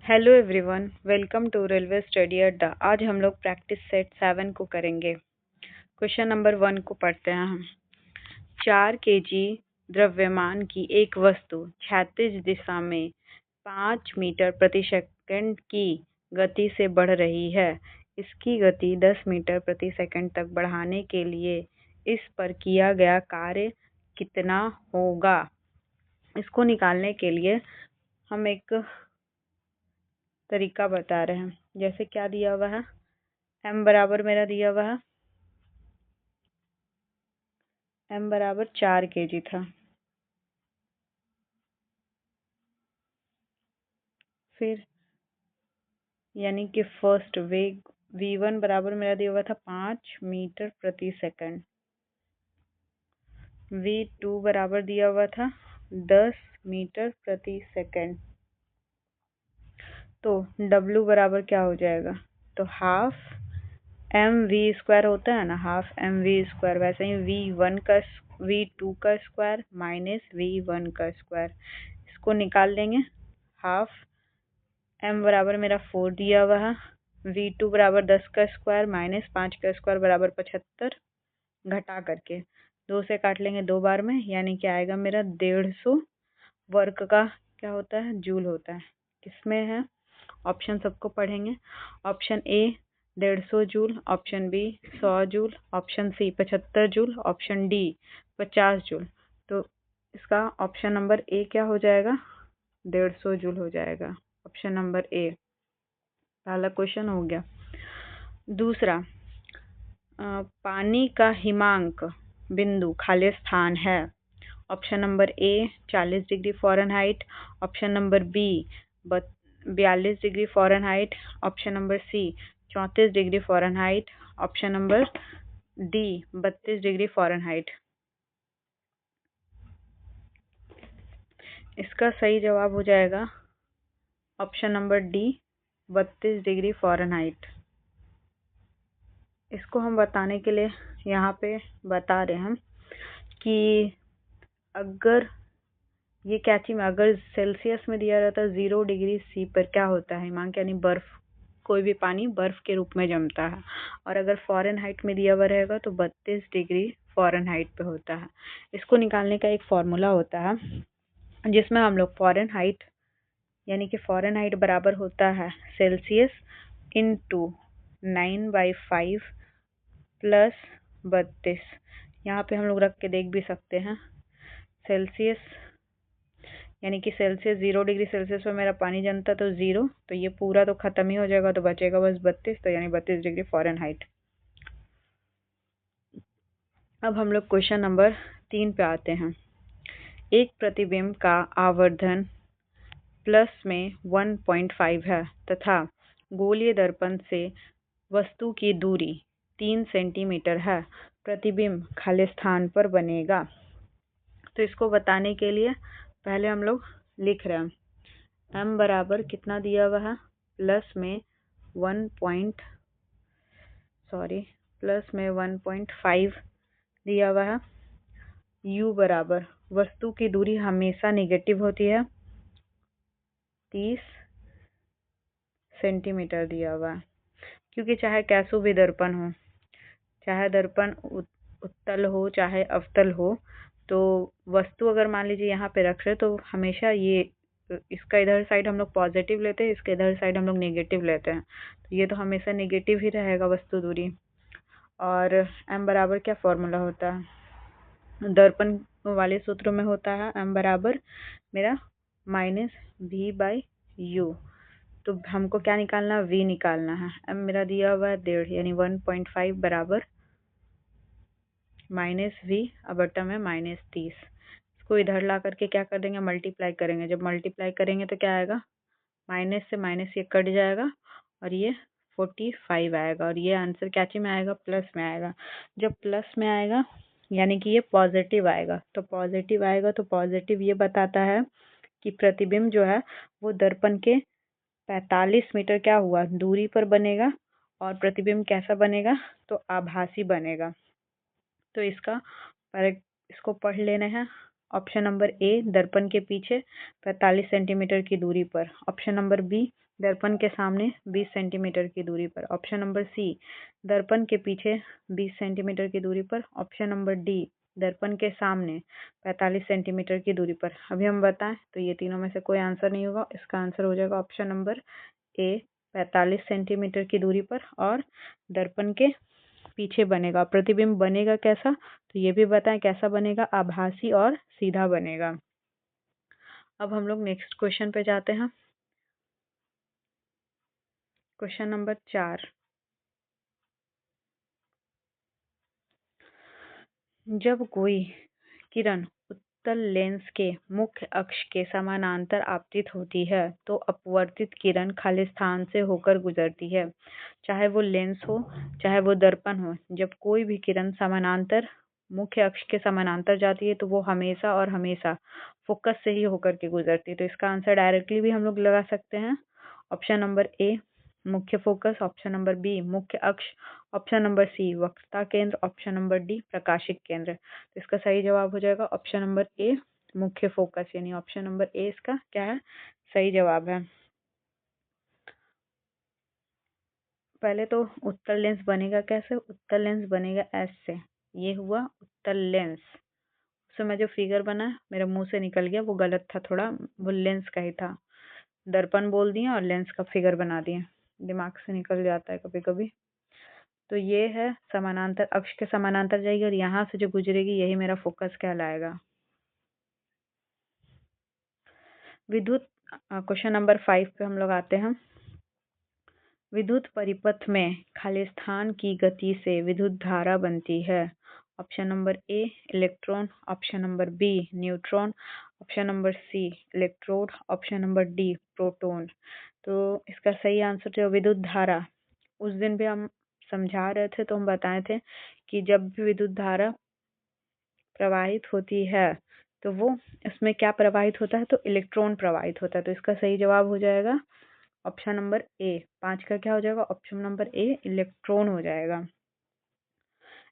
Hello everyone, welcome to railway study Adda. आज हम लोग प्रैक्टिस सेट 7 को करेंगे। क्वेश्चन नंबर 1 को पढ़ते हैं हम। 4 kg द्रव्यमान की एक वस्तु क्षैतिज दिशा में 5 मीटर प्रति सेकंड की गति से बढ़ रही है। इसकी गति 10 मीटर प्रति सेकंड तक बढ़ाने के लिए इस पर किया गया कार्य कितना होगा। इसको निकालने के लिए हम एक तरीका बता रहे हैं। जैसे क्या दिया हुआ है, m बराबर मेरा दिया हुआ है, m बराबर 4 kg था। फिर यानी कि फर्स्ट वेग v1 बराबर मेरा दिया हुआ था 5 मीटर प्रति सेकंड, v2 बराबर दिया हुआ था 10 मीटर प्रति सेकंड। तो w बराबर क्या हो जाएगा, तो हाफ mv² होता है ना, हाफ mv²। वैसे ही v2 का स्क्वायर माइनस v1 का स्क्वायर, इसको निकाल लेंगे। हाफ m बराबर मेरा 4 दिया हुआ है, v2 बराबर 10 का स्क्वायर माइनस 5 का स्क्वायर बराबर 75, घटा करके 2 से काट लेंगे 2 बार में, यानी कि आएगा मेरा 150 वर्ग का क्या होता है, जूल होता है। किसमें है, ऑप्शन सबको पढ़ेंगे। Option A 150 joule, option B 100 joule, option C 75 joule, option D 50 joule. तो इसका ऑप्शन नंबर ए क्या हो जाएगा, 150 जूल हो जाएगा। ऑप्शन नंबर ए पहला क्वेश्चन हो गया। दूसरा, पानी का हिमांक बिंदु खाली स्थान है। Option number A 40 degree Fahrenheit, option number B 42 degree Fahrenheit, option number C 34 degree Fahrenheit, option number D 32 degree Fahrenheit. इसका सही जवाब हो जाएगा option number D 32 degree Fahrenheit. इसको हम बताने के लिए यहाँ पे बता रहे हैं कि अगर ये क्या चीज में, अगर सेल्सियस में दिया रहता है 0 डिग्री सी पर क्या होता है हिमांक, यानी बर्फ, कोई भी पानी बर्फ के रूप में जमता है। और अगर फ़ारेनहाइट में दिया हुआ रहेगा तो 32 डिग्री फ़ारेनहाइट पे होता है। इसको निकालने का एक फॉर्मूला होता है जिसमें हम लोग फ़ारेनहाइट, यानी कि फ़ारेनहाइट बराबर होता है सेल्सियस इंटू 9/5 प्लस 32। यहाँ पे हम लोग रख के देख भी सकते हैं। सेल्सियस यानी कि सेल्सियस 0 डिग्री सेल्सियस पर मेरा पानी जमता तो 0, तो ये पूरा तो खत्म ही हो जाएगा, तो बचेगा बस 32, तो यानी 32 डिग्री फ़ारेनहाइट। अब हम लोग क्वेश्चन नंबर 3 पे आते हैं। एक प्रतिबिंब का आवर्धन प्लस में 1.5 है तथा गोलीय दर्पण से वस्तु की दूरी 3 सेंटीमीटर है। प्रतिबिंब खाली स्थान पर बनेगा। तो इसको बताने के लिए पहले हम लोग लिख रहे हैं, m बराबर कितना दिया हुआ है, प्लस में 1.5 दिया हुआ है। u बराबर वस्तु की दूरी हमेशा नेगेटिव होती है, 30 सेंटीमीटर दिया हुआ है। क्योंकि चाहे कैसो भी दर्पण हो, चाहे दर्पण उत्तल हो चाहे अवतल हो, तो वस्तु अगर मान लीजिए यहाँ पे रख रहे तो हमेशा ये इसका इधर साइड हम लोग पॉजिटिव लेते हैं, इसके इधर साइड हम लोग नेगेटिव लेते हैं, तो ये तो हमेशा नेगेटिव ही रहेगा वस्तु दूरी। और m बराबर क्या फॉर्मूला होता है, दर्पण वाले सूत्र में होता है m बराबर मेरा -v/u। तो हमको क्या निकालना है, v निकालना है। m मेरा दिया हुआ है 1.5, यानी 1.5 बराबर -v बटा में -30। इसको इधर ला करके क्या कर देंगे, मल्टीप्लाई करेंगे। जब मल्टीप्लाई करेंगे तो क्या आएगा, माइनस से माइनस ये कट जाएगा और ये 45 आएगा, और ये आंसर क्या चीज में आएगा, प्लस में आएगा। जब प्लस में आएगा यानी कि ये पॉजिटिव आएगा, तो पॉजिटिव आएगा तो पॉजिटिव ये बताता है कि प्रतिबिंब जो है वो दर्पण के 45 मीटर क्या हुआ दूरी पर बनेगा, और प्रतिबिंब कैसा बनेगा, तो आभासी बनेगा। तो इसको पढ़ लेना है। ऑप्शन नंबर ए दर्पण के पीछे 45 सेंटीमीटर की दूरी पर, ऑप्शन नंबर बी दर्पण के सामने 20 सेंटीमीटर की दूरी पर। ऑप्शन नंबर सी, दर्पण के पीछे 20 सेंटीमीटर की दूरी पर। ऑप्शन नंबर डी, दर्पण के सामने 45 सेंटीमीटर की दूरी पर। अभी हम बताएं तो ये तीनों में से कोई आंसर नहीं होगा। इसका आंसर हो जाएगा ऑप्शन नंबर ए, 45 सेंटीमीटर की दूरी पर और दर्पण के पीछे बनेगा। प्रतिबिंब बनेगा कैसा, तो ये भी बताएं कैसा बनेगा, आभासी और सीधा बनेगा। अब हम लोग नेक्स्ट क्वेश्चन पे जाते हैं। क्वेश्चन नंबर 4, जब कोई किरण उत्तल लेंस के मुख्य अक्ष के समानांतर आपतित होती है तो अपवर्तित किरण खाली स्थान से होकर गुजरती है। चाहे वो लेंस हो चाहे वो दर्पण हो, जब कोई भी किरण समानांतर मुख्य अक्ष के समानांतर जाती है तो वो हमेशा और हमेशा फोकस से ही होकर के गुजरती है। तो इसका आंसर डायरेक्टली भी हम लोग लगा सकते हैं। ऑप्शन नंबर ए, मुख्य फोकस। ऑप्शन नंबर बी, मुख्य अक्ष। ऑप्शन नंबर सी, वक्रता केंद्र। ऑप्शन नंबर डी, प्रकाशिक केंद्र। तो इसका सही जवाब हो जाएगा ऑप्शन नंबर ए, मुख्य फोकस, यानी ऑप्शन नंबर ए इसका क्या है, सही जवाब है। पहले तो उत्तल लेंस बनेगा कैसे, उत्तल लेंस बनेगा ऐसे, ये हुआ उत्तल लेंस। उस समय जो फिगर बना मेरे मुंह से निकल गया, वो गलत था थोड़ा, वो लेंस का ही था। दर्पण बोल दिए और लेंस का फिगर बना दिए, दिमाग से निकल जाता है कभी कभी। तो ये है समानांतर, अक्ष के समानांतर जाएगी और यहाँ से जो गुजरेगी यही मेरा फोकस कहलाएगा। विद्युत क्वेश्चन नंबर 5 पे हम लोग आते हैं। विद्युत परिपथ में खाली स्थान की गति से विद्युत धारा बनती है। Option number A, electron. Option number B, neutron. Option number C, electrode. Option number D, proton. तो इसका सही आंसर जो विद्युत धारा, उस दिन भी हम समझा रहे थे तो हम बताए थे कि जब भी विद्युत धारा प्रवाहित होती है तो वो इसमें क्या प्रवाहित होता है, तो इलेक्ट्रॉन प्रवाहित होता है। तो इसका सही जवाब हो जाएगा ऑप्शन नंबर ए। 5 का क्या हो जाएगा, ऑप्शन नंबर ए, इलेक्ट्रॉन हो जाएगा।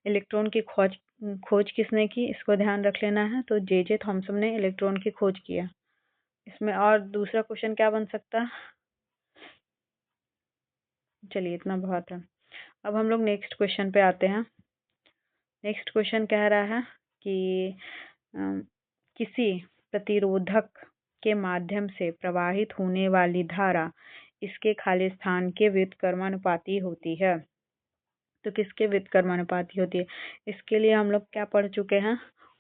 इलेक्ट्रॉन की खोज किसने की, इसको ध्यान रख लेना है। तो जे थॉमसन ने इलेक्ट्रॉन की खोज किया। इसमें और दूसरा क्वेश्चन क्या बन सकता है, चलिए इतना बहुत है। अब हम लोग नेक्स्ट क्वेश्चन पे आते हैं। नेक्स्ट क्वेश्चन कह रहा है कि किसी प्रतिरोधक के माध्यम से प्रवाहित होने वाली धारा इसके खाली स्थान के व्युत्क्रमानुपाती होती है। तो किसके व्युत्क्रमानुपाती होती है, इसके लिए हम लोग क्या पढ़ चुके हैं,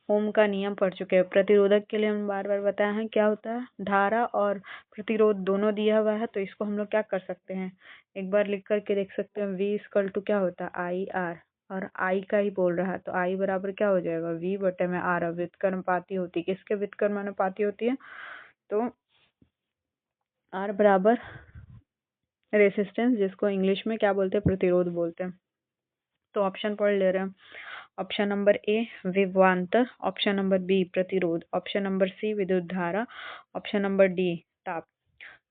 ओम का नियम पढ़ चुके हैं। प्रतिरोधक के लिए हम बार बार बताए हैं क्या होता है, धारा और प्रतिरोध दोनों दिया हुआ है। तो इसको हम लोग क्या कर सकते हैं, एक बार लिख करके देख सकते हैं। V इक्वल टू क्या होता है, आई आर, और आई का ही बोल रहा है तो आई बराबर क्या हो जाएगा, V बटे में आर। व्युत्क्रमानुपाती होती है, किसके व्युत्क्रमानुपाती होती है, तो आर बराबर रेसिस्टेंस, जिसको इंग्लिश में क्या बोलते हैं, प्रतिरोध बोलते हैं। तो ऑप्शन पढ़ ले रहे हैं। ऑप्शन नंबर ए, विभवांतर। ऑप्शन नंबर बी, प्रतिरोध। ऑप्शन नंबर सी, विद्युत धारा। ऑप्शन नंबर डी, ताप।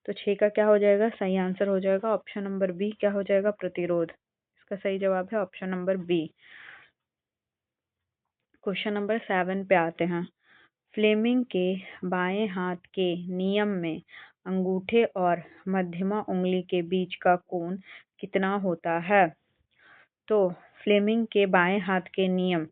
तो 6 का क्या हो जाएगा, सही आंसर हो जाएगा ऑप्शन नंबर बी, क्या हो जाएगा, प्रतिरोध। इसका सही जवाब है option number B. Question number 7 पे आते हैं। फ्लेमिंग के बाएं हाथ के नियम में अंगूठे और मध्यमा उंगली के बीच का कोण कितना होता है। तो फ्लेमिंग के बाएं हाथ के नियम,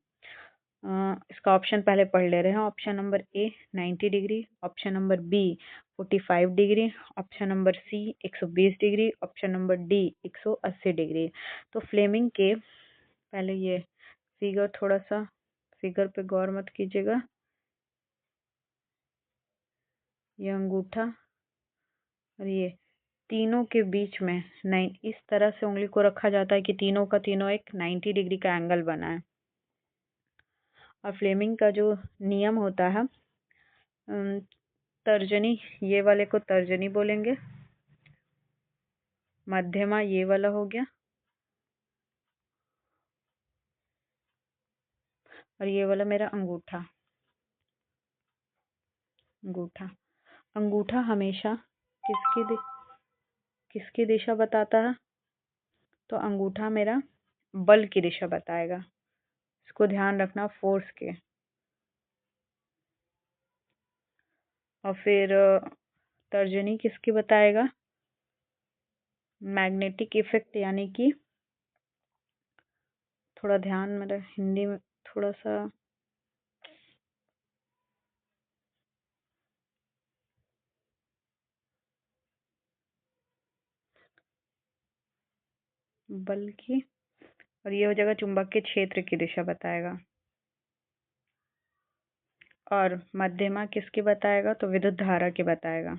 इसका ऑप्शन पहले पढ़ ले रहे हैं। Option number A 90 degree, option number B 45 degree, option number C 120 degree, option number D 180 degree. तो फ्लेमिंग के, पहले ये फिगर, थोड़ा सा फिगर पे गौर मत कीजिएगा, ये अंगूठा और ये तीनों के बीच में इस तरह से उंगली को रखा जाता है कि तीनों का तीनों एक 90 डिग्री का एंगल बना है। और फ्लेमिंग का जो नियम होता है, तर्जनी, ये वाले को तर्जनी बोलेंगे, मध्यमा ये वाला हो गया, और ये वाला मेरा अंगूठा। अंगूठा अंगूठा हमेशा किसकी दिशा बताता है, तो अंगूठा मेरा बल की दिशा बताएगा। इसको ध्यान रखना, फोर्स के। और फिर तर्जनी किसकी बताएगा, मैग्नेटिक इफेक्ट यानी कि थोड़ा ध्यान मेरा हिंदी में थोड़ा सा बल्कि, और ये हो जाएगा चुंबकीय क्षेत्र की दिशा बताएगा। और मध्यमा किसकी बताएगा? तो विद्युत धारा की बताएगा।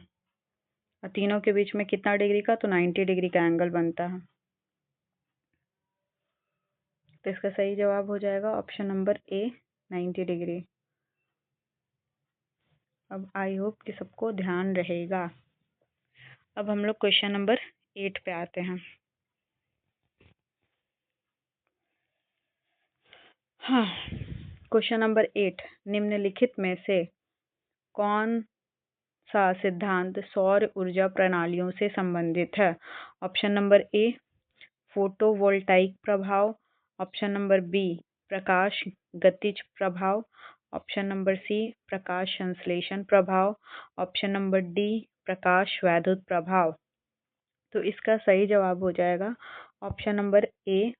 और तीनों के बीच में कितना डिग्री का? तो 90 डिग्री का एंगल बनता है। तो इसका सही जवाब हो जाएगा ऑप्शन नंबर ए, 90 डिग्री। अब आई होप कि सबको ध्यान रहेगा। अब हम लोग क्वेश्चन नंबर 8 पे आते हैं। हाँ, क्वेश्चन नंबर 8, निम्नलिखित में से कौन सा सिद्धांत सौर ऊर्जा प्रणालियों से संबंधित है? ऑप्शन नंबर ए, फोटोवोल्टाइक प्रभाव। ऑप्शन नंबर बी, प्रकाश गतिज प्रभाव। ऑप्शन नंबर सी, प्रकाश संश्लेषण प्रभाव। ऑप्शन नंबर डी, प्रकाश वैद्युत प्रभाव। तो इसका सही जवाब हो जाएगा ऑप्शन नंबर ए,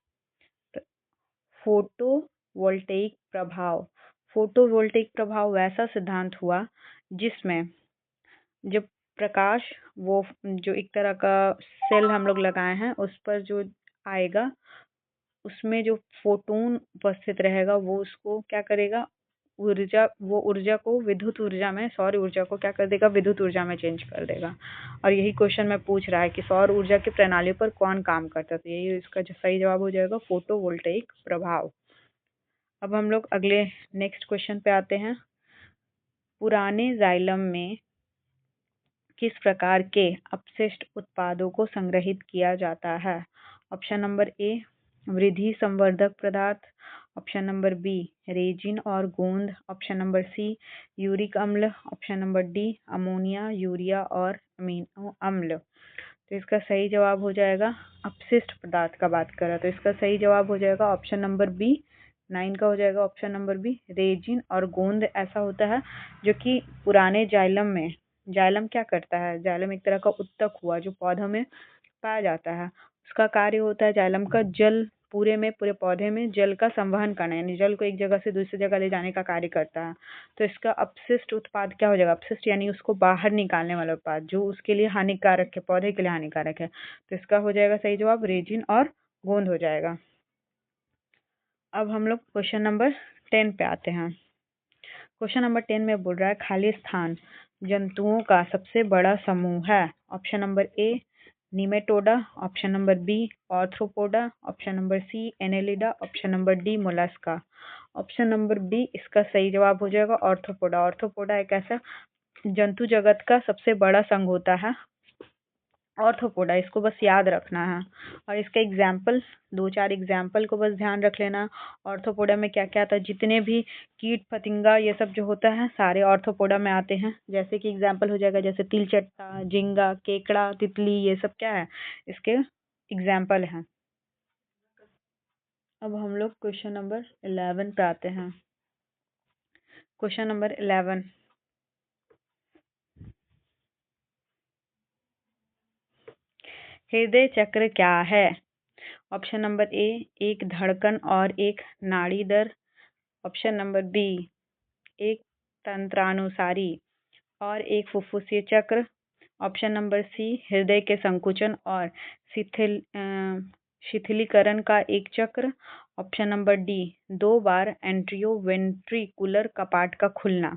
फोटोवोल्टेइक प्रभाव। फोटोवोल्टेइक प्रभाव वैसा सिद्धांत हुआ जिसमें जब प्रकाश, वो जो एक तरह का सेल हम लोग लगाए हैं उस पर जो आएगा, उसमें जो फोटोन उपस्थित रहेगा वो उसको क्या करेगा, ऊर्जा, वो ऊर्जा को विद्युत ऊर्जा में, सौर ऊर्जा को क्या कर देगा, विद्युत ऊर्जा में चेंज कर देगा। और यही क्वेश्चन में पूछ रहा है कि सौर ऊर्जा की प्रणाली पर कौन काम करता है। तो यही इसका जो सही जवाब हो जाएगा, फोटोवोल्टेइक प्रभाव। अब हम लोग अगले नेक्स्ट क्वेश्चन पे आते हैं। पुराने जाइलम में किस प्रकार के अपशिष्ट उत्पादों को संग्रहित किया जाता है? ऑप्शन नंबर ए, वृद्धि संवर्धक पदार्थ। ऑप्शन नंबर बी, रेजिन और गोंद। ऑप्शन नंबर सी, यूरिक अम्ल। Option number D, ammonia, urea और अमीनो अम्ल। तो इसका सही जवाब हो जाएगा, अपशिष्ट पदार्थ का बात कर रहा है तो इसका सही जवाब हो जाएगा ऑप्शन नंबर बी, 9 का हो जाएगा ऑप्शन नंबर बी, रेजिन और गोंद। ऐसा होता है जो कि पुराने जाइलम में, जाइलम क्या करता है, जाइलम एक तरह का उत्तक हुआ जो पौधों में पाया जाता है। उसका कार्य होता है जाइलम का जल, पूरे पौधे में जल का संवहन करना, यानी जल को एक जगह से दूसरी जगह ले जाने का कार्य करता है। तो इसका अपशिष्ट उत्पाद क्या हो जाएगा? अपशिष्ट यानी उसको बाहर निकालने वाला उत्पाद जो उसके लिए हानिकारक है, पौधे के लिए हानिकारक है। तो इसका हो जाएगा सही जवाब रेजिन और गोंद हो जाएगा। अब हम लोग क्वेश्चन नंबर 10 पे आते हैं। क्वेश्चन नंबर 10 में बोल रहा है खाली स्थान जंतुओं का सबसे बड़ा समूह है। Option number A, nematoda. Option number B, arthropoda. Option number C, annelida. Option number D, mollusca. Option number B इसका सही जवाब हो जाएगा, ऑर्थ्रोपोडा। ऑर्थ्रोपोडा एक ऐसा जंतु जगत का सबसे बड़ा संघ होता है, ऑर्थ्रोपोडा, इसको बस याद रखना है। और इसका एग्जाम्पल, 2-4 एग्जाम्पल को बस ध्यान रख लेना। ऑर्थ्रोपोडा में क्या क्या आता है, जितने भी कीट फतिंगा ये सब जो होता है सारे ऑर्थ्रोपोडा में आते हैं। जैसे कि एग्जाम्पल हो जाएगा जैसे तिलचट्टा, झींगा, केकड़ा, तितली, ये सब क्या है, इसके एग्जाम्पल हैं। अब हम लोग क्वेश्चन नंबर 11 पे आते हैं। क्वेश्चन नंबर 11, हृदय चक्र क्या है? ऑप्शन नंबर ए, एक धड़कन और एक नाड़ी दर। ऑप्शन नंबर बी, एक तंत्रानुसारी और एक फुफ्फुसीय चक्र। ऑप्शन नंबर सी, हृदय के संकुचन और शिथिलीकरण का एक चक्र। ऑप्शन नंबर डी, 2 बार एंट्रियोवेंट्रिकुलर कपाट का खुलना।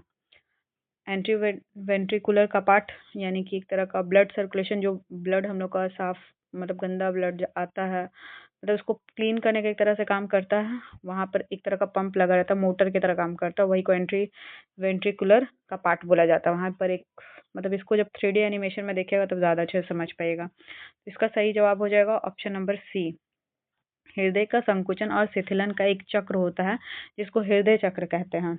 एंट्रीवेंट्रिकुलर कपाट यानी कि एक तरह का ब्लड सर्कुलेशन, जो ब्लड हम लोग का साफ, मतलब गंदा ब्लड आता है, मतलब उसको क्लीन करने का एक तरह से काम करता है। वहाँ पर एक तरह का पंप लगा रहता है, मोटर की तरह काम करता है, वही को एंट्री वेंट्रिकुलर कपाट बोला जाता है। वहाँ पर एक, मतलब इसको जब 3D एनिमेशन में देखेगा तब ज़्यादा अच्छे से समझ पाएगा। इसका सही जवाब हो जाएगा ऑप्शन नंबर सी, हृदय का संकुचन और शिथिलन का एक चक्र होता है जिसको हृदय चक्र कहते हैं।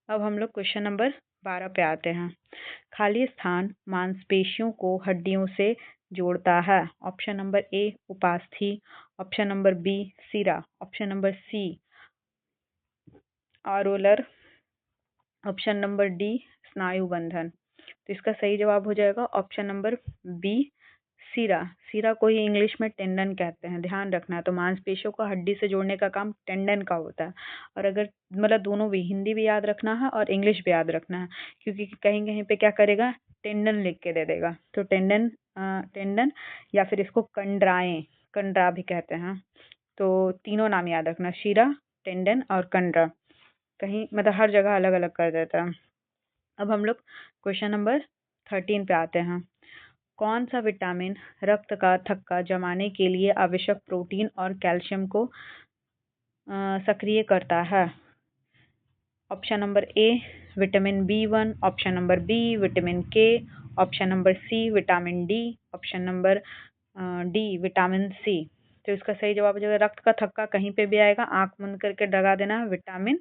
अब हम लोग क्वेश्चन नंबर 12 पे आते हैं। खाली स्थान मांसपेशियों को हड्डियों से जोड़ता है। ऑप्शन नंबर ए, उपास्थि। ऑप्शन नंबर बी, सिरा। ऑप्शन नंबर सी, आरोलर। ऑप्शन नंबर डी, स्नायु बंधन। तो इसका सही जवाब हो जाएगा ऑप्शन नंबर बी, सीरा। सीरा को ही इंग्लिश में टेंडन कहते हैं, ध्यान रखना है। तो मांसपेशियों को हड्डी से जोड़ने का काम टेंडन का होता है। और अगर मतलब दोनों भी, हिंदी भी याद रखना है और इंग्लिश भी याद रखना है, क्योंकि कहीं कहीं पे क्या करेगा, टेंडन लिख के दे देगा। तो टेंडन, टेंडन या फिर इसको कंडराएं, कंडरा भी कहते हैं। तो तीनों नाम याद रखना, शीरा, टेंडन और कंडरा। कहीं मतलब हर जगह अलग अलग कर देता है। अब हम लोग क्वेश्चन नंबर 13 पे आते हैं। कौन सा विटामिन रक्त का थक्का जमाने के लिए आवश्यक प्रोटीन और कैल्शियम को सक्रिय करता है? Option number A vitamin B1, option number B vitamin K, option number C vitamin D, option number D vitamin C. तो इसका सही जवाब हो जाएगा, रक्त का थक्का कहीं पे भी आएगा, आंख बंद करके लगा देना है, विटामिन,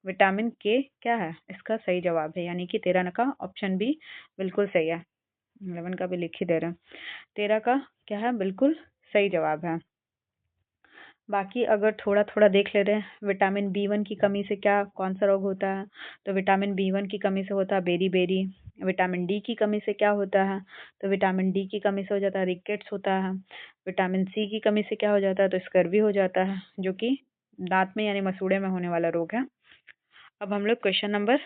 विटामिन के क्या है इसका सही जवाब है, यानी कि 13 का ऑप्शन बी बिल्कुल सही है। 11 का भी लिख ही दे रहे हैं। 13 का क्या है, बिल्कुल सही जवाब है। बाकी अगर थोड़ा थोड़ा देख ले रहे हैं, विटामिन B1 की कमी से क्या कौन सा रोग होता है? तो विटामिन B1 की कमी से होता है बेरी बेरी। विटामिन डी की कमी से क्या होता है? तो विटामिन डी की कमी से हो जाता है रिकेट्स होता है। विटामिन सी की कमी से क्या हो जाता है? तो स्कर्वी हो जाता है, जो कि दांत में यानी मसूड़े में होने वाला रोग है। अब हम लोग क्वेश्चन नंबर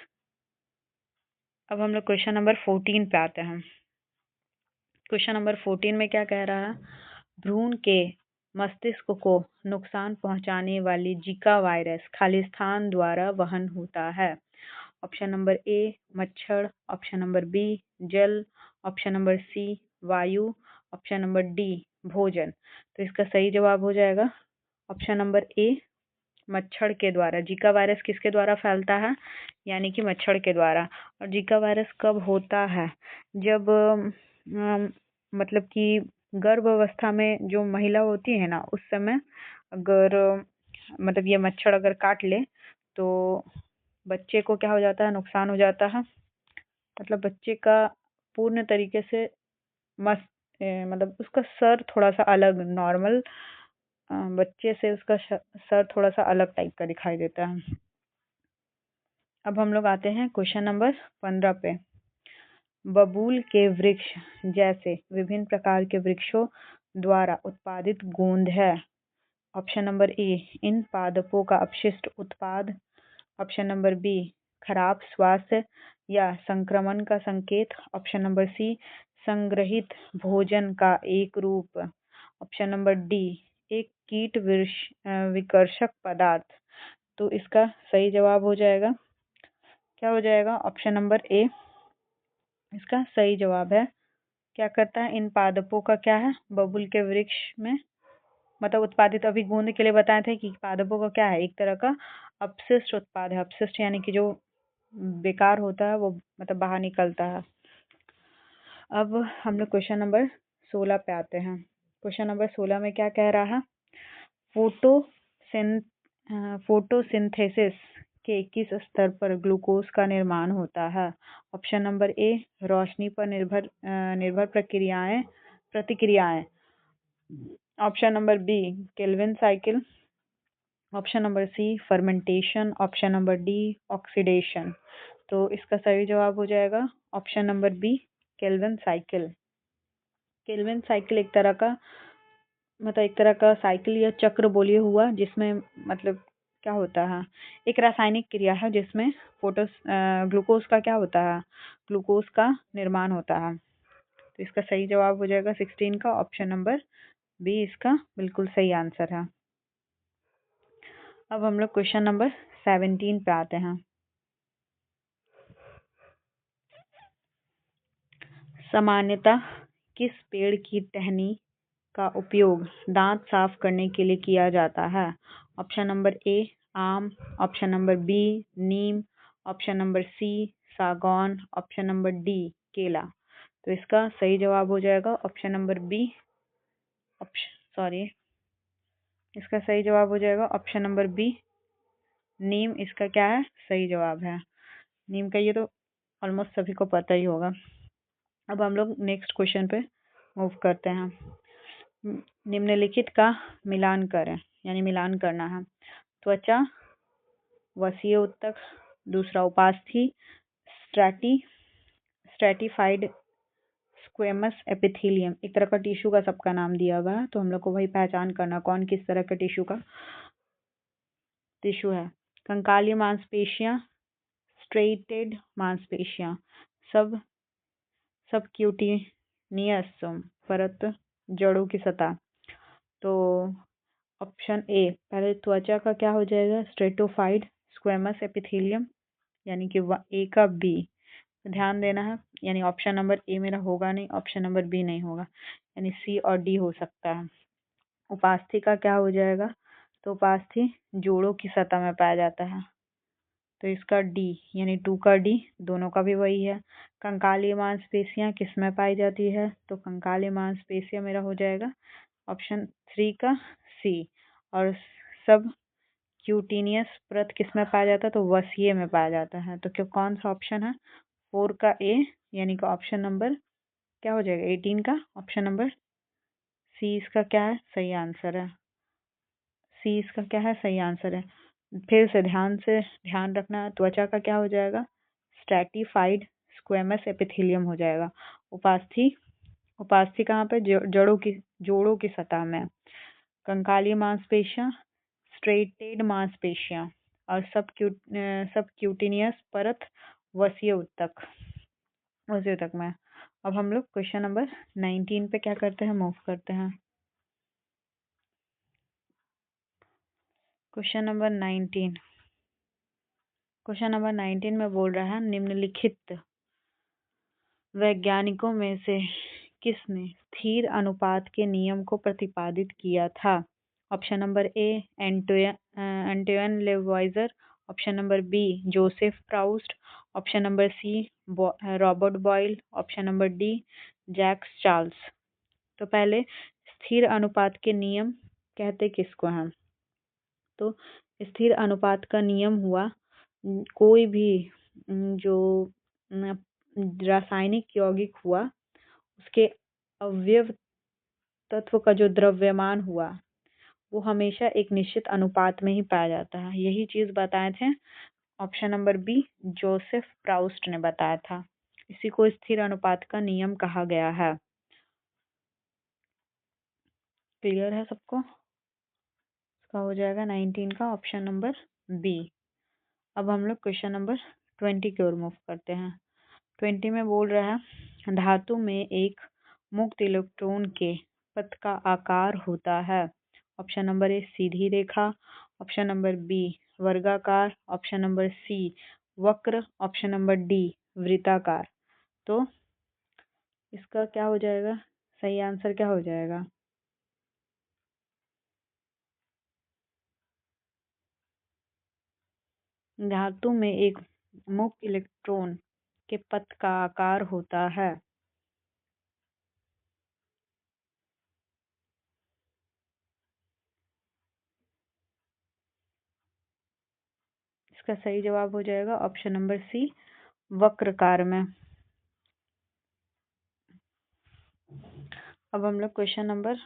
14 पे आते हैं। क्वेश्चन नंबर 14 में क्या कह रहा है? भ्रूण के मस्तिष्क को नुकसान पहुंचाने वाली जीका वायरस खालिस्तान द्वारा वहन होता है। ऑप्शन नंबर ए मच्छर, ऑप्शन नंबर बी जल, ऑप्शन नंबर सी वायु, ऑप्शन नंबर डी भोजन। तो इसका सही जवाब हो जाएगा ऑप्शन नंबर ए मच्छर के द्वारा। जीका वायरस किसके द्वारा फैलता है? यानी कि मच्छर के द्वारा। और जीका वायरस कब होता है? जब मतलब कि गर्भ अवस्था में जो महिला होती है ना, उस समय अगर मतलब ये मच्छर अगर काट ले तो बच्चे को क्या हो जाता है, नुकसान हो जाता है। मतलब बच्चे का पूर्ण तरीके से मस्त मतलब उसका सर थोड़ा सा अलग, नॉर्मल बच्चे से उसका सर थोड़ा सा अलग टाइप का दिखाई देता है। अब हम लोग आते हैं क्वेश्चन नंबर 15 पे। बबूल के वृक्ष जैसे विभिन्न प्रकार के वृक्षों द्वारा उत्पादित गोंद है। ऑप्शन नंबर ए इन पादपों का अपशिष्ट उत्पाद, ऑप्शन नंबर बी खराब स्वास्थ्य या संक्रमण का संकेत, ऑप्शन नंबर सी संग्रहित भोजन का एक रूप, ऑप्शन नंबर डी एक कीट विकर्षक पदार्थ। तो इसका सही जवाब हो जाएगा, क्या हो जाएगा? ऑप्शन नंबर ए इसका सही जवाब है। क्या करता है इन पादपों का, क्या है, बबूल के वृक्ष में मतलब उत्पादित, अभी गोंद के लिए बताए थे कि पादपों का क्या है, एक तरह का अपशिष्ट उत्पाद है। अपशिष्ट यानी कि जो बेकार होता है वो मतलब बाहर निकलता है। अब हम लोग क्वेश्चन नंबर 16 पे आते हैं। क्वेश्चन नंबर 16 में क्या कह रहा है? फोटोसिंथेसिस के किस स्तर पर ग्लूकोज का निर्माण होता है? ऑप्शन नंबर ए रोशनी पर निर्भर प्रतिक्रियाएं, option number B Calvin cycle, option number C fermentation, option number D oxidation. तो इसका सही जवाब हो जाएगा option number B Calvin cycle. Calvin cycle एक तरह का साइकिल या चक्र बोलिए हुआ, जिसमें मतलब क्या होता है, एक रासायनिक क्रिया है जिसमें ग्लूकोज का क्या होता है, ग्लूकोज का निर्माण होता है। तो इसका सही जवाब हो जाएगा 16 का ऑप्शन नंबर बी, इसका बिल्कुल सही आंसर है। अब हम लोग क्वेश्चन नंबर 17 पे आते हैं। सामान्यतः किस पेड़ की टहनी का उपयोग दांत साफ करने के लिए किया जाता है? ऑप्शन नंबर ए आम, ऑप्शन नंबर बी नीम, ऑप्शन नंबर सी सागौन, ऑप्शन नंबर डी केला। तो इसका सही जवाब हो जाएगा ऑप्शन नंबर बी, इसका सही जवाब हो जाएगा ऑप्शन नंबर बी नीम। इसका क्या है, सही जवाब है नीम का। ये तो ऑलमोस्ट सभी को पता ही होगा। अब हम लोग नेक्स्ट क्वेश्चन पे मूव करते हैं। निम्नलिखित का मिलान करें, यानी मिलान करना है। त्वचा, वसीय उत्तक, दूसरा उपास्थि, स्ट्रेटिफाइड स्क्वेमस एपिथेलियम, एक तरह का टिश्यू का सबका नाम दिया हुआ है, तो हम लोग को वही पहचान करना कौन किस तरह का टिश्यू है। कंकाली मांसपेशियां, स्ट्रेटेड मांसपेशियां, सब सबक्यूटेनियस परत, जड़ों की सतह। तो ऑप्शन ए पहले त्वचा का क्या हो जाएगा, स्ट्रेटोफाइड स्क्वेमस एपिथेलियम, यानी कि ए का बी, ध्यान देना है, यानी ऑप्शन नंबर ए मेरा होगा नहीं, ऑप्शन नंबर बी नहीं होगा, यानी सी और डी हो सकता है। उपास्थि का क्या हो जाएगा, तो उपास्थि जोड़ों की सतह में पाया जाता है, तो इसका डी यानी 2 का डी, दोनों का भी वही है। कंकाली मांसपेशियां किस में पाई जाती है, तो कंकाली मांसपेशियां मेरा हो जाएगा ऑप्शन 3 का सी। और सब क्यूटीनियस परत किस में पाया जाता है, तो वसीय में पाया जाता है। तो क्यों कौन सा ऑप्शन है, 4 का ए, यानी कि ऑप्शन नंबर क्या हो जाएगा, 18 का ऑप्शन नंबर सी इसका क्या है, सही आंसर है। सी इसका क्या है, सही आंसर है। फिर से ध्यान रखना, त्वचा का क्या हो जाएगा, स्ट्रेटिफाइड स्क्वेमस एपिथेलियम हो जाएगा। उपास्थि उपास्थि कहाँ पे, जोड़ों की सतह में। कंकाली मांसपेशियां, स्ट्रेटेड मांसपेशियां, और सब क्यूटिनियस परत वसीय ऊतक में। अब हम लोग क्वेश्चन नंबर 19 पे क्या करते हैं, मूव करते हैं। क्वेश्चन नंबर 19 में बोल रहा है, निम्नलिखित वैज्ञानिकों में से किसने स्थिर अनुपात के नियम को प्रतिपादित किया था। Option number A Antoine Lavoisier, option number B Joseph Proust, option number C Robert Boyle, option number D Jacques Charles. तो पहले स्थिर अनुपात के नियम कहते किसको हैं, तो स्थिर अनुपात का नियम हुआ कोई भी जो रासायनिक यौगिक हुआ उसके अवयव तत्व का जो द्रव्यमान हुआ वो हमेशा एक निश्चित अनुपात में ही पाया जाता है। यही चीज बताए थे option number B Joseph Proust ने बताया था। इसी को स्थिर अनुपात का नियम कहा गया है। क्लियर है सबको, इसका हो जाएगा 19 का ऑप्शन नंबर बी। अब हम लोग क्वेश्चन नंबर 20 की ओर मूव करते हैं। 20 में बोल रहा है, धातु में एक मुक्त इलेक्ट्रॉन के पथ का आकार होता है। ऑप्शन नंबर ए सीधी रेखा, ऑप्शन नंबर बी वर्गाकार, ऑप्शन नंबर सी वक्र, ऑप्शन नंबर डी वृत्ताकार। तो इसका क्या हो जाएगा, सही आंसर क्या हो जाएगा, धातु में एक मुक्त इलेक्ट्रॉन के पथ का आकार होता है। इसका सही जवाब हो जाएगा ऑप्शन नंबर सी वक्राकार में। अब हम लोग क्वेश्चन नंबर,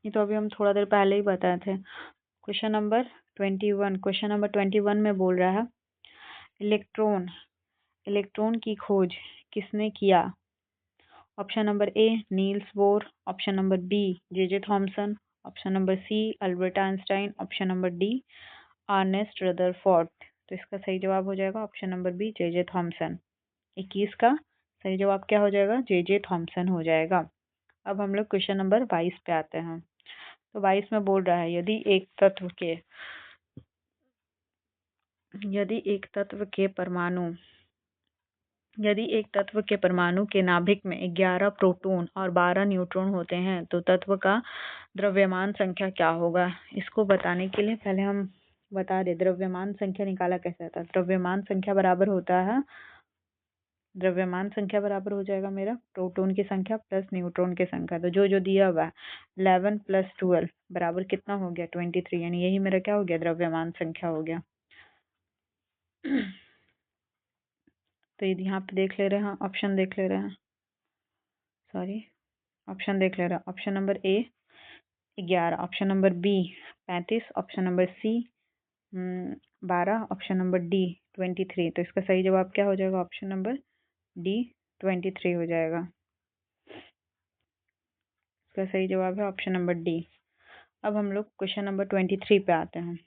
ये तो अभी हम थोड़ा देर पहले ही बताए थे, क्वेश्चन नंबर 21 में बोल रहा है, इलेक्ट्रॉन की खोज किसने किया। Option number A Niels Bohr, option number B J Thomson, option number C Albert Einstein, option number D Ernest Rutherford. तो इसका सही जवाब हो जाएगा option number B J Thomson. 21 का सही जवाब क्या हो जाएगा, जे थॉमसन हो जाएगा। अब हम लोग क्वेश्चन नंबर 22 पे आते हैं। तो 22 में बोल रहा है, यदि एक तत्व के परमाणु के नाभिक में 11 प्रोटॉन और 12 न्यूट्रॉन होते हैं तो तत्व का द्रव्यमान संख्या क्या होगा। इसको बताने के लिए पहले हम बता दें द्रव्यमान संख्या निकाला कैसे आता है। द्रव्यमान संख्या बराबर हो जाएगा मेरा प्रोटॉन की संख्या प्लस न्यूट्रॉन की संख्या। तो जो दिया हुआ है 11 + 12 बराबर कितना हो गया 23, यानी यही मेरा क्या हो गया द्रव्यमान संख्या हो गया। तो यदि यहाँ पे देख ले रहे हैं, ऑप्शन देख ले रहे हैं, option number A 11, option number B 35, option number C 12, option number D 23। तो इसका सही जवाब क्या हो जाएगा ऑप्शन नंबर डी 23 हो जाएगा। इसका सही जवाब है ऑप्शन नंबर डी। अब हम लोग क्वेश्चन नंबर 23 पे आते हैं।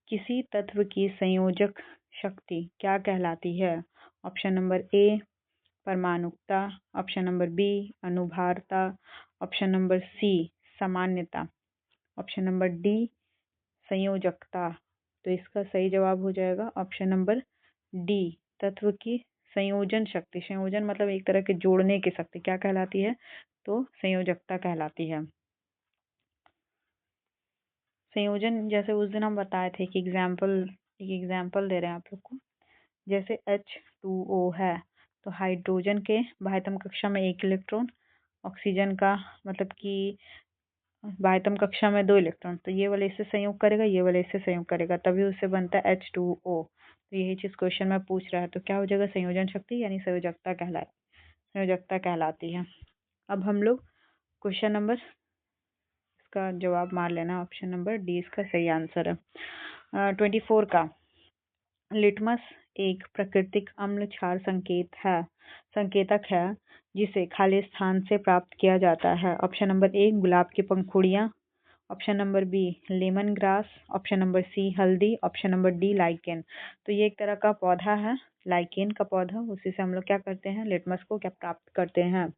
किसी तत्व की संयोजक शक्ति क्या कहलाती है? ऑप्शन नंबर ए परमाणुकता, ऑप्शन नंबर बी अनुभारता, ऑप्शन नंबर सी सामान्यता, ऑप्शन नंबर डी संयोजकता। तो इसका सही जवाब हो जाएगा ऑप्शन नंबर डी, तत्व की संयोजन शक्ति। संयोजन मतलब एक तरह के जोड़ने की शक्ति क्या कहलाती है? तो संयोजकता कहलाती है। संयोजन जैसे उस दिन हम बताए थे कि एक एग्जाम्पल दे रहे हैं आप लोग को। जैसे H2O है तो हाइड्रोजन के बाह्यतम कक्षा में 1 इलेक्ट्रॉन, ऑक्सीजन का मतलब कि बाह्यतम कक्षा में 2 इलेक्ट्रॉन, तो ये वाले इससे संयोग करेगा, ये वाले इससे संयोग करेगा, तभी उससे बनता है H2O। तो यही चीज क्वेश्चन में पूछ रहा है, तो क्या हो जाएगा? संयोजन शक्ति यानी संयोजकता कहलाती है। अब हम लोग क्वेश्चन नंबर, इसका जवाब मार लेना, ऑप्शन नंबर डी इसका सही आंसर है। 24 का, लिटमस एक प्राकृतिक अम्ल क्षार संकेतक है जिसे खाली स्थान से प्राप्त किया जाता है। ऑप्शन नंबर ए गुलाब की पंखुड़ियां, option number B lemon grass, option number C हल्दी, ऑप्शन नंबर डी लाइकेन। तो ये एक तरह का पौधा है, लाइकेन का पौधा, उसी से हम लोग क्या करते हैं? लिटमस को क्या प्राप्त करते हैं?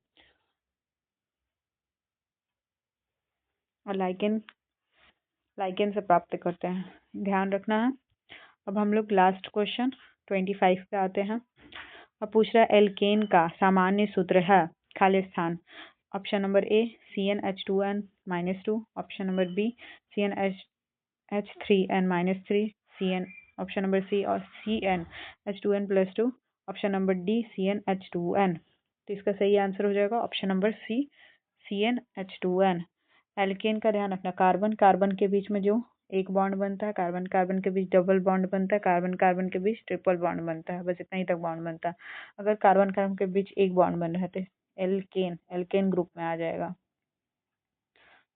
और लाइकेन से प्राप्त करते हैं, ध्यान रखना है। अब हम लोग लास्ट क्वेश्चन 25 पे आते हैं। अब पूछ रहा है एल्केन का सामान्य सूत्र है खाली स्थान। Option number A CnH2n-2, option number B CnH3n-3, CN, option number C और CnH2n+2, option number D CnH2n। तो इसका सही आंसर हो जाएगा ऑप्शन नंबर सी CnH2n। एल्केन का ध्यान रखना, कार्बन कार्बन के बीच में जो एक बॉन्ड बनता है, कार्बन कार्बन के बीच डबल बॉन्ड बनता है, कार्बन कार्बन के बीच ट्रिपल बॉन्ड बनता है, बस इतना ही तक बॉन्ड बनता है। अगर कार्बन कार्बन के बीच एक बॉन्ड बन रहा है तो एल्केन ग्रुप में आ जाएगा।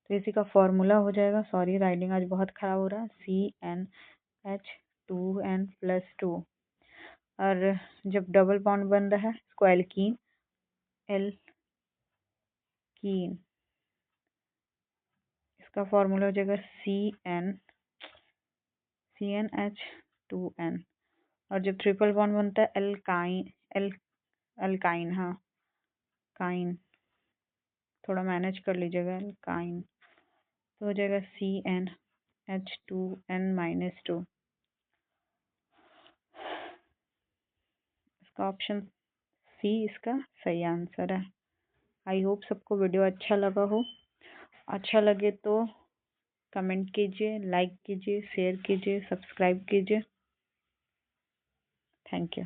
तो इसी का फॉर्मूला हो जाएगा, सॉरी राइटिंग आज बहुत खराब हो रहा है, CnH2n+2। और जब डबल बॉन्ड बन रहा है इसको एल्कीन इसका फॉर्मूला हो जाएगा CnH2n। और जब ट्रिपल बॉन्ड बनता है अल्काइन, हाँ काइन, थोड़ा मैनेज कर लीजिएगा, अल्काइन, तो हो जाएगा CnH2n-2। इसका ऑप्शन सी इसका सही आंसर है। आई होप सबको वीडियो अच्छा लगा हो। अच्छा लगे तो कमेंट कीजिए, लाइक कीजिए, शेयर कीजिए, सब्सक्राइब कीजिए। Thank you.